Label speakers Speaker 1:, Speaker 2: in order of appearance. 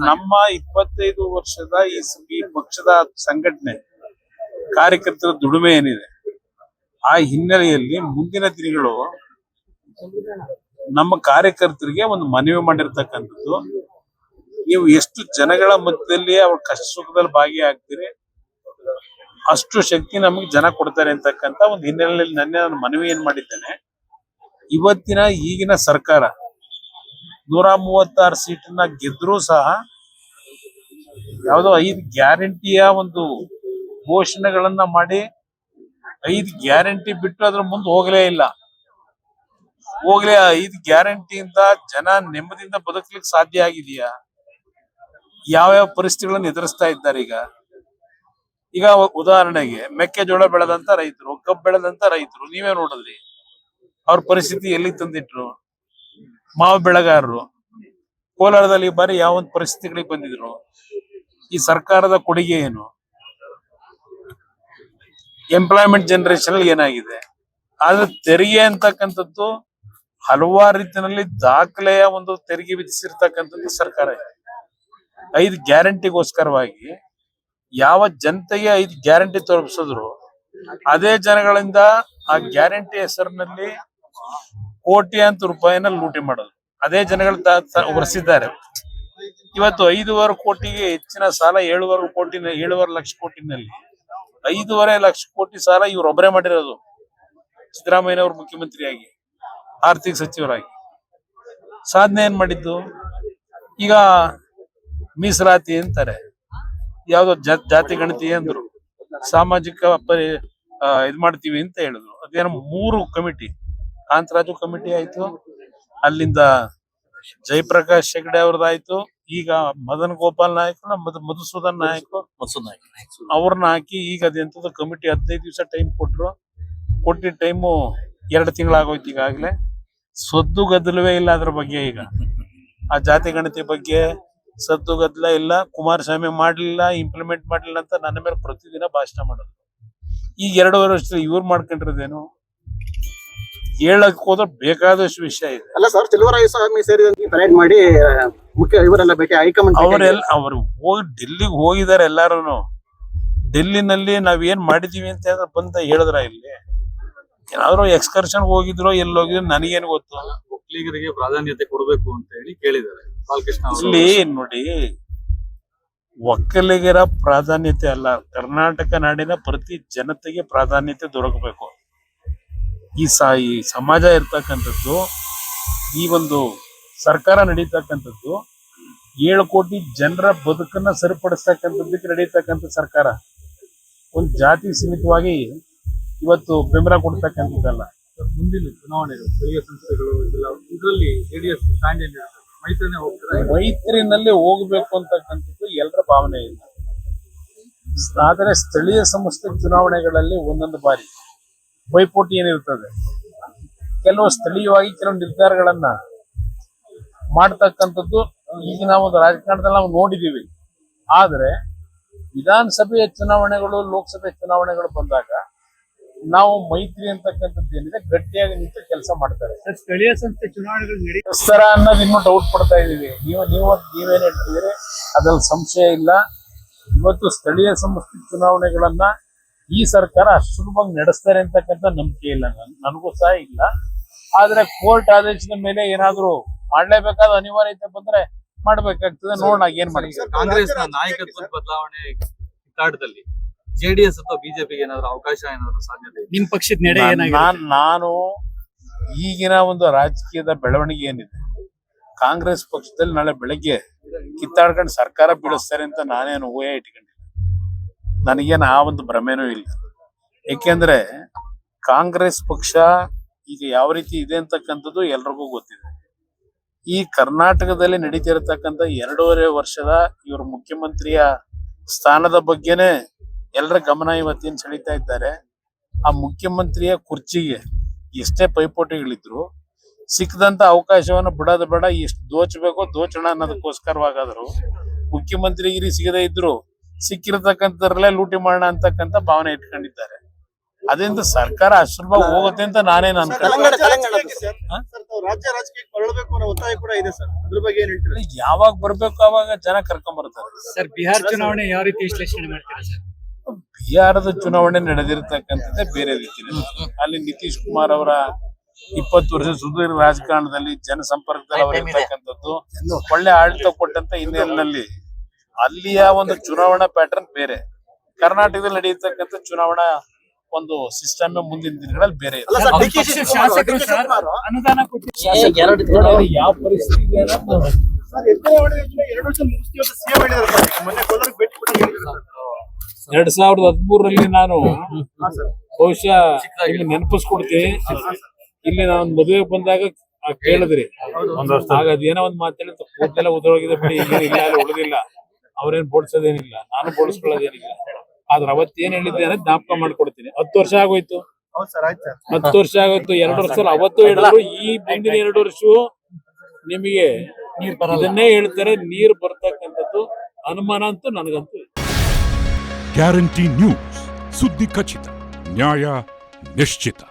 Speaker 1: ನಮ್ಮ 25 ವರ್ಷದ ಈ ಪಕ್ಷದ ಸಂಘಟನೆ ಕಾರ್ಯಕರ್ತರ ದುಡಿಮೆ ಏನಿದೆ ಆ ಹಿನ್ನೆಲೆಯಲ್ಲಿ ಮುಂದಿನ ದಿನಗಳು ನಮ್ಮ ಕಾರ್ಯಕರ್ತರಿಗೆ ಒಂದು ಮನವಿ ಮಾಡಿರ್ತಕ್ಕಂಥದ್ದು, ನೀವು ಎಷ್ಟು ಜನಗಳ ಮಧ್ಯದಲ್ಲಿ ಅವ್ರ ಕಷ್ಟ ಸುಖದಲ್ಲಿ ಭಾಗಿಯಾಗ್ತೀರಿ ಅಷ್ಟು ಶಕ್ತಿ ನಮಗೆ ಜನ ಕೊಡ್ತಾರೆ ಅಂತಕ್ಕಂಥ ಒಂದು ಹಿನ್ನೆಲೆಯಲ್ಲಿ ನಾನು ಮನವಿ ಏನ್ ಮಾಡಿದ್ದೇನೆ. ಇವತ್ತಿನ ಈಗಿನ ಸರ್ಕಾರ 136 ಸೀಟನ್ನ ಗೆದ್ರೂ ಸಹ ಯಾವುದೋ 5 ಗ್ಯಾರಂಟಿಯ ಒಂದು ಘೋಷಣೆಗಳನ್ನ ಮಾಡಿ 5 ಗ್ಯಾರಂಟಿ ಬಿಟ್ಟು ಅದ್ರ ಮುಂದೆ ಹೋಗ್ಲೇ ಇಲ್ಲ. 5 ಗ್ಯಾರಂಟಿಯಿಂದ ಜನ ನೆಮ್ಮದಿಯಿಂದ ಬದುಕಲಿಕ್ಕೆ ಸಾಧ್ಯ ಆಗಿದೆಯಾ? ಯಾವ್ಯಾವ ಪರಿಸ್ಥಿತಿಗಳನ್ನು ಎದುರಿಸ್ತಾ ಇದ್ದಾರೆ ಈಗ ಉದಾಹರಣೆಗೆ ಮೆಕ್ಕೆಜೋಳ ಬೆಳೆದಂತ ರೈತರು, ಕಬ್ಬು ಬೆಳೆದಂತ ರೈತರು ನೀವೇ ನೋಡಿದ್ರಿ ಅವ್ರ ಪರಿಸ್ಥಿತಿ ಎಲ್ಲಿ ತಂದಿಟ್ರು. ಮಾವು ಬೆಳೆಗಾರರು ಕೋಲಾರದಲ್ಲಿ ಈ ಬಾರಿ ಯಾವ ಒಂದು ಪರಿಸ್ಥಿತಿಗಳಿಗೆ ಬಂದಿದ್ರು. ಈ ಸರ್ಕಾರದ ಕೊಡುಗೆ ಏನು? ಎಂಪ್ಲಾಯ್ಮೆಂಟ್ ಜನರೇಷನ್ ಅಲ್ಲಿ ಏನಾಗಿದೆ? ಆದ್ರೆ ತೆರಿಗೆ ಅಂತಕ್ಕಂಥದ್ದು ಹಲವಾರು ರೀತಿಯಲ್ಲಿ ದಾಖಲೆಯ ಒಂದು ತೆರಿಗೆ ವಿಧಿಸಿರ್ತಕ್ಕಂಥದ್ದು ಸರ್ಕಾರ ಇದೆ. 5 ಗ್ಯಾರಂಟಿಗೋಸ್ಕರವಾಗಿ ಯಾವ ಜನತೆಗೆ 5 ಗ್ಯಾರಂಟಿ ತೋರಿಸಿದ್ರು ಅದೇ ಜನಗಳಿಂದ ಆ ಗ್ಯಾರಂಟಿ ಹೆಸರಿನಲ್ಲಿ ಕೋಟ್ಯಾಂತರ ರೂಪಾಯಿನ ಲೂಟಿ ಮಾಡೋದು ಅದೇ ಜನಗಳು ಹೊರಿಸಿದ್ದಾರೆ. ಇವತ್ತು 5.5 ಕೋಟಿಗೆ ಹೆಚ್ಚಿನ ಸಾಲ 7.5 ಲಕ್ಷ ಕೋಟಿನಲ್ಲಿ 5.5 ಲಕ್ಷ ಕೋಟಿ ಸಾಲ ಇವ್ರೊಬ್ಬರೇ ಮಾಡಿರೋದು. ಸಿದ್ದರಾಮಯ್ಯನವರು ಮುಖ್ಯಮಂತ್ರಿಯಾಗಿ ಆರ್ಥಿಕ ಸಚಿವರಾಗಿ ಸಾಧನೆ ಏನ್ ಮಾಡಿದ್ದು? ಈಗ ಮೀಸಲಾತಿ ಅಂತಾರೆ, ಯಾವ್ದೋ ಜಾತಿ ಗಣತಿ ಅಂದ್ರು, ಸಾಮಾಜಿಕ ಇದ್ ಮಾಡ್ತೀವಿ ಅಂತ ಹೇಳಿದ್ರು. ಅದೇನೋ 3 ಕಮಿಟಿ, ಕಾಂತರಾಜು ಕಮಿಟಿ ಆಯ್ತು, ಅಲ್ಲಿಂದ ಜಯಪ್ರಕಾಶ್ ಹೆಗಡೆ ಅವ್ರದ್ದಾಯ್ತು, ಈಗ ಮದನ್ ಗೋಪಾಲ್ ನಾಯ್ಕ ಮಧುಸೂದನ್ ನಾಯ್ಕ ಅವ್ರನ್ನ ಹಾಕಿ ಈಗ ಅದೆಂತದ್ದು ಕಮಿಟಿ 15 ದಿವಸ ಟೈಮ್ ಕೊಟ್ಟಿದ್ದ ಟೈಮು 2 ತಿಂಗಳಾಗೋಯ್ತು. ಈಗಾಗ್ಲೇ ಸದ್ದು ಗದ್ದಲವೇ ಇಲ್ಲ ಅದ್ರ ಬಗ್ಗೆ. ಈಗ ಆ ಜಾತಿ ಗಣತಿ ಬಗ್ಗೆ ಸದ್ದು ಗದ್ದಲ ಇಲ್ಲ. ಕುಮಾರಸ್ವಾಮಿ ಮಾಡ್ಲಿಲ್ಲ, ಇಂಪ್ಲಿಮೆಂಟ್ ಮಾಡ್ಲಿಲ್ಲ ಅಂತ ನನ್ನ ಮೇಲೆ ಪ್ರತಿದಿನ ಭಾಷಣ ಮಾಡೋದು. ಈಗ 2.5 ವರ್ಷದಲ್ಲಿ ಇವ್ರು ಮಾಡ್ಕೊಂಡಿರೋದೇನು? ಹೇಳಕ್ ಹೋದ್ರೆ ಬೇಕಾದಷ್ಟು ವಿಷಯ ಇದೆ.
Speaker 2: ಅಲ್ಲ ಸರ್, ಚೆಲುವರಾಯಸ್ವಾಮಿ ಸೇರಿದಂತೆ ಪರೇಡ್ ಮಾಡಿ ಮುಖ್ಯ ಇವರೆಲ್ಲ ಭೇಟಿ ಹೈಕಮಾಂಡ್
Speaker 1: ಅವರು ಹೋಗಿ ಡೆಲ್ಲಿಗೆ ಹೋಗಿದ್ದಾರೆ. ಎಲ್ಲಾರು ಡೆಲ್ಲಿನಲ್ಲಿ ನಾವ್ ಏನ್ ಮಾಡಿದೀವಿ ಅಂತ ಬಂದ ಹೇಳಿದ್ರ? ಇಲ್ಲಿ ಏನಾದ್ರು ಎಕ್ಸ್ಕರ್ಷನ್ ಹೋಗಿದ್ರು, ಎಲ್ಲಿ ಹೋಗಿದ್ರು ನನಗೇನು ಗೊತ್ತು.
Speaker 3: ಒಕ್ಕಲಿಗರಿಗೆ ಪ್ರಾಧಾನ್ಯತೆ ಕೊಡಬೇಕು ಅಂತ ಹೇಳಿ ಕೇಳಿದ್ದಾರೆ ಬಾಲಕೃಷ್ಣ.
Speaker 1: ಇಲ್ಲಿ ನೋಡಿ, ಒಕ್ಕಲಿಗರ ಪ್ರಾಧಾನ್ಯತೆ ಅಲ್ಲ, ಕರ್ನಾಟಕ ನಾಡಿನ ಪ್ರತಿ ಜನತೆಗೆ ಪ್ರಾಧಾನ್ಯತೆ ದೊರಕಬೇಕು. ಈ ಸಮಾಜ ಇರ್ತಕ್ಕಂಥದ್ದು, ಈ ಒಂದು ಸರ್ಕಾರ ನಡೀತಕ್ಕಂಥದ್ದು 7 ಕೋಟಿ ಜನರ ಬದುಕನ್ನ ಸರಿಪಡಿಸ್ತಕ್ಕಂಥದ್ದಕ್ಕೆ ನಡೀತಕ್ಕಂಥ ಸರ್ಕಾರ. ಒಂದು ಜಾತಿ ಸೀಮಿತವಾಗಿ ಇವತ್ತು ಬೆಂಬಲ ಕೊಡ್ತಕ್ಕಂಥದ್ದಲ್ಲ.
Speaker 3: ಮುಂದಿನ ಚುನಾವಣೆಗಳು, ಸ್ಥಳೀಯ ಸಂಸ್ಥೆಗಳು ಇದರಲ್ಲಿ ಜೆಡಿಎಸ್
Speaker 1: ಮೈತ್ರಿನಲ್ಲಿ ಹೋಗ್ಬೇಕು ಅಂತಕ್ಕಂಥದ್ದು ಎಲ್ಲರ ಭಾವನೆ ಇದೆ. ಆದರೆ ಸ್ಥಳೀಯ ಸಂಸ್ಥೆ ಚುನಾವಣೆಗಳಲ್ಲಿ ಒಂದೊಂದು ಬಾರಿ ಪೈಪೋಟಿ ಏನಿರ್ತದೆ. ಕೆಲವು ಸ್ಥಳೀಯವಾಗಿ ಕೆಲವು ನಿರ್ಧಾರಗಳನ್ನ ಮಾಡ್ತಕ್ಕಂಥದ್ದು ಈಗಿನ ಒಂದು ರಾಜಕಾರಣದಲ್ಲಿ ನಾವು ನೋಡಿದೀವಿ. ಆದ್ರೆ ವಿಧಾನಸಭೆಯ ಚುನಾವಣೆಗಳು, ಲೋಕಸಭೆ ಚುನಾವಣೆಗಳು ಬಂದಾಗ ನಾವು ಮೈತ್ರಿ ಅಂತಕ್ಕಂಥದ್ದು ಏನಿದೆ ಗಟ್ಟಿಯಾಗಿ ನಿಂತು ಕೆಲಸ ಮಾಡ್ತಾರೆ.
Speaker 3: ಸ್ಥಳೀಯ ಸಂಸ್ಥೆ ಚುನಾವಣೆಗಳು
Speaker 1: ನಡೆಸ್ತಾರ ಅನ್ನೋದು ಇನ್ನೂ ಡೌಟ್ ಪಡ್ತಾ ಇದೀವಿ. ನೀವೇನ್ ಹೇಳ್ತಿದ್ದೀರಿ ಅದ್ರಲ್ಲಿ ಸಂಶಯ ಇಲ್ಲ. ಇವತ್ತು ಸ್ಥಳೀಯ ಸಂಸ್ಥೆ ಚುನಾವಣೆಗಳನ್ನ ಈ ಸರ್ಕಾರ ಅಷ್ಟು ಸುಲಭವಾಗಿ ನಡೆಸ್ತಾರೆ ಅಂತಕ್ಕಂಥ ನಂಬಿಕೆ ಇಲ್ಲ, ನನಗೂ ಸಹ ಇಲ್ಲ. ಆದ್ರೆ ಕೋರ್ಟ್ ಆದೇಶದ ಮೇಲೆ ಏನಾದ್ರು ಮಾಡ್ಲೇಬೇಕಾದ ಅನಿವಾರ್ಯತೆ ಬಂದ್ರೆ ಮಾಡ್ಬೇಕಾಗ್ತದೆ. ನೋಡೋಣ ಏನ್ ಮಾಡ್ತಾರೆ.
Speaker 3: ಕಾಂಗ್ರೆಸ್ ನಾಯಕತ್ವ ಬದಲಾವಣೆ ಕಿತ್ತಾಟದಲ್ಲಿ ಜೆಡಿಎಸ್ ಅಥವಾ ಬಿಜೆಪಿಗೆ ಏನಾದ್ರು ಅವಕಾಶ, ಏನಾದ್ರು ಸಾಧ್ಯತೆ ನಿಮ್ ಪಕ್ಷದ ನಡೆ ಏನಾಗಿದೆ?
Speaker 1: ನಾನು ಈಗಿನ ಒಂದು ರಾಜಕೀಯದ ಬೆಳವಣಿಗೆ ಏನಿದೆ, ಕಾಂಗ್ರೆಸ್ ಪಕ್ಷದಲ್ಲಿ ನಾಳೆ ಬೆಳಗ್ಗೆ ಕಿತ್ತಾಡ್ಕೊಂಡು ಸರ್ಕಾರ ಬೀಳಿಸ್ತಾರೆ ಅಂತ ನಾನೇನು ಊಹೆ ಇಟ್ಕೊಂಡಿಲ್ಲ. ನನಗೇನು ಆ ಒಂದು ಭ್ರಮೆನೂ ಇಲ್ಲ. ಏಕೆಂದ್ರೆ ಕಾಂಗ್ರೆಸ್ ಪಕ್ಷ ಈಗ ಯಾವ ರೀತಿ ಇದೆ ಅಂತಕ್ಕಂಥದ್ದು ಎಲ್ರಿಗೂ ಗೊತ್ತಿದೆ. ಈ ಕರ್ನಾಟಕದಲ್ಲಿ ನಡೀತಿರತಕ್ಕಂಥ 2.5 ವರ್ಷದ ಇವರು ಮುಖ್ಯಮಂತ್ರಿಯ ಸ್ಥಾನದ ಬಗ್ಗೆನೆ ಎಲ್ಲರ ಗಮನ ಇವತ್ತೇನು ಸೆಳೀತಾ ಇದ್ದಾರೆ. ಆ ಮುಖ್ಯಮಂತ್ರಿಯ ಕುರ್ಚಿಗೆ ಎಷ್ಟೇ ಪೈಪೋಟಿಗಳಿದ್ರು ಸಿಕ್ಕದಂತ ಅವಕಾಶವನ್ನು ಬಿಡೋದು ಬೇಡ, ಎಷ್ಟು ದೋಚಬೇಕೋ ದೋಚೋಣ ಅನ್ನೋದಕ್ಕೋಸ್ಕರವಾಗಾದ್ರು ಮುಖ್ಯಮಂತ್ರಿಗಿರಿ ಸಿಗದೇ ಇದ್ರು ಸಿಕ್ಕಿರತಕ್ಕಂಥದ್ರಲ್ಲೇ ಲೂಟಿ ಮಾಡೋಣ ಅಂತಕ್ಕಂಥ ಭಾವನೆ ಇಟ್ಕೊಂಡಿದ್ದಾರೆ. ಅದರಿಂದ ಸರ್ಕಾರ ಅಷ್ಟು ಸುಲಭ ಹೋಗುತ್ತೆ ಅಂತ ನಾನೇನು ಅನ್ಕೊಂಡೆ.
Speaker 2: ರಾಜ್ಯ ರಾಜಕೀಯಕ್ಕೆ ಮರಳಬೇಕು ಅನ್ನೋ ಒತ್ತಾಯ ಕೂಡ ಇದೆ ಸರ್. ಅದ್ರ ಬಗ್ಗೆ ಏನ್ ಹೇಳ್ತೀರಾ?
Speaker 1: ಯಾವಾಗ ಬರ್ಬೇಕು ಅವಾಗ ಜನ ಕರ್ಕೊಂಡ್ ಬರ್ತಾರೆ.
Speaker 3: ಸರ್ ಬಿಹಾರ ಚುನಾವಣೆ ಯಾವ ರೀತಿ ವಿಶ್ಲೇಷಣೆ ಮಾಡ್ತೀರಾ ಸರ್?
Speaker 1: ಬಿಹಾರದ ಚುನಾವಣೆ ನಡೆದಿರ್ತಕ್ಕಂಥದ್ದೇ ಬೇರೆ ರೀತಿ. ಅಲ್ಲಿ ನಿತೀಶ್ ಕುಮಾರ್ ಅವರ 20 ವರ್ಷ ಸುದೀರ್ಘ ರಾಜಕಾರಣದಲ್ಲಿ ಜನಸಂಪರ್ಕದಲ್ಲಿ ಅವರು ಇರ್ತಕ್ಕಂಥದ್ದು ಒಳ್ಳೆ ಆಡಳಿತ ಕೊಟ್ಟಂತ ಹಿನ್ನೆಲೆಯಲ್ಲಿ ಅಲ್ಲಿಯ ಒಂದು ಚುನಾವಣಾ ಪ್ಯಾಟರ್ನ್ ಬೇರೆ. ಕರ್ನಾಟಕದಲ್ಲಿ ನಡೆಯತಕ್ಕಂಥ ಚುನಾವಣಾ ಒಂದು ಸಿಸ್ಟಮ್ ಮುಂದಿನ ದಿನಗಳಲ್ಲಿ ಬೇರೆ ಇದೆ.
Speaker 2: ಅಲ್ಲ ಸರ್,
Speaker 3: ಅವ್ರ
Speaker 2: DK
Speaker 3: ಪಕ್ಷದ
Speaker 2: ಶಿವಕುಮಾರ್
Speaker 3: ಶಾಸಕರು ಸರ್
Speaker 2: ಶಿವಕುಮಾರ್
Speaker 3: ಅನುದಾನ ಕೊಟ್ಟು
Speaker 1: ನೋಡಿ ಯಾವ ಪರಿಸ್ಥಿತಿ ಇದೆ ಅನ್ನೋದು ನೋಡಿ.
Speaker 2: ಸರ್, ಎತ್ತರವಾಡಿ ಯೋಜನೆ 2 ವರ್ಷ ಮುಗಿಸ್ತೀವಿ ಅಂತ ಸಿಎಂ ಹೇಳಿದಾರೆ ಸರ್. ಈಗ ಮೊನ್ನೆ ಕೋಲಾರಕ್ಕೆ ಭೇಟಿ ಕೊಟ್ಟು ಹೇಳಿದ್ದಾರೆ ಸರ್.
Speaker 1: 2013ರಲ್ಲಿ ನಾನು
Speaker 2: ಹಾ ಸರ್.
Speaker 1: ಬಹುಶಃ ನಿಮ್ಗೆ ನೆನಪಿಸ್ಕೊಡ್ತೀನಿ. ಇಲ್ಲಿ ನಾನು ಮದುವೆಗೆ ಬಂದಾಗ ಕೇಳಿದ್ರಿ ಆಗ ಅದೇನೋ ಒಂದ್ ಮಾತಾಡಿದ್ದು ಕೂದಲೆಲ್ಲ ಉದುರೋಗಿದೆ ಬಿಡಿ, ಇಲ್ಲ ಅಲ್ಲಿ ಉಳಿದಿಲ್ಲ, ಅವ್ರೇನ್ ಬೋಳ್ಸೋದೇನಿಲ್ಲ, ನಾನು ಬೋಳಿಸ್ಕೊಳ್ಳೋದೇನಿಲ್ಲ. ಆದ್ರೆ ಅವತ್ತೇನ್ ಹೇಳಿದ್ದೆ ಅನ್ನೋದು ಜ್ಞಾಪಕ ಮಾಡ್ಕೊಡ್ತೀನಿ. 10 ವರ್ಷ ಆಗೋಯ್ತು,
Speaker 2: ಹೌದು ಸರ್, ಆಯ್ತು ಸರ್.
Speaker 1: 10 ವರ್ಷ ಆಗೋಯ್ತು. 2 ವರ್ಷ ಅವತ್ತು ಹೇಳಿದ್ರು, ಈ ಮುಂದಿನ 2 ವರ್ಷವೂ ನಿಮಗೆ ಇದನ್ನೇ ಹೇಳ್ತಾರೆ. ನೀರು ಬರ್ತಕ್ಕಂಥದ್ದು ಅನುಮಾನ ಅಂತೂ ನನಗಂತೂ ಇಲ್ಲ.
Speaker 4: ಗ್ಯಾರಂಟಿ ನ್ಯೂಸ್, ಸುದ್ದಿ ಖಚಿತ, ನ್ಯಾಯ ನಿಶ್ಚಿತ.